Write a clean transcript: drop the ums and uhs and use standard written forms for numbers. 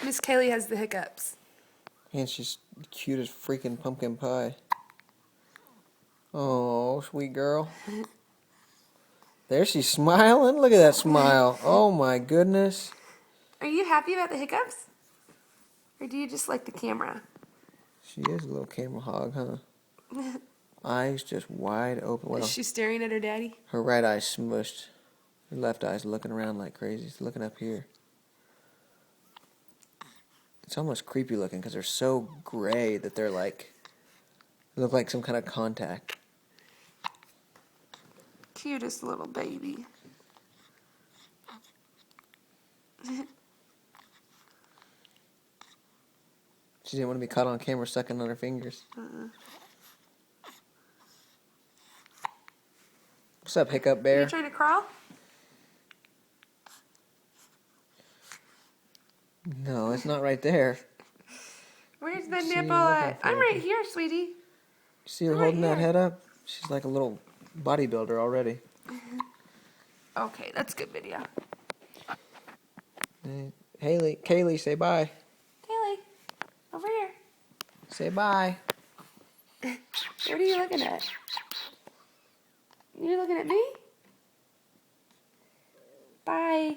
Miss Kaylee has the hiccups. And she's cute as freaking pumpkin pie. Oh, sweet girl. There she's smiling. Look at that smile. Oh my goodness. Are you happy about the hiccups? Or do you just like the camera? She is a little camera hog, huh? Eyes just wide open. Well, Is she staring at her daddy? her right eye's smushed. Her left eye's looking around like crazy. She's looking up here. It's almost creepy looking because they're so gray that they're like, they look like some kind of contact. Cutest little baby. She didn't want to be caught on camera sucking on her fingers. What's up, Hiccup Are Bear? you trying to crawl? No, it's not right there. Where's the See, nipple looking at? for I'm it. right here, sweetie. See her I'm holding right that here. head up? She's like a little bodybuilder already. Okay, that's good video. Kaylee, say bye. Kaylee, over here. Say bye. What are you looking at? You're looking at me? Bye.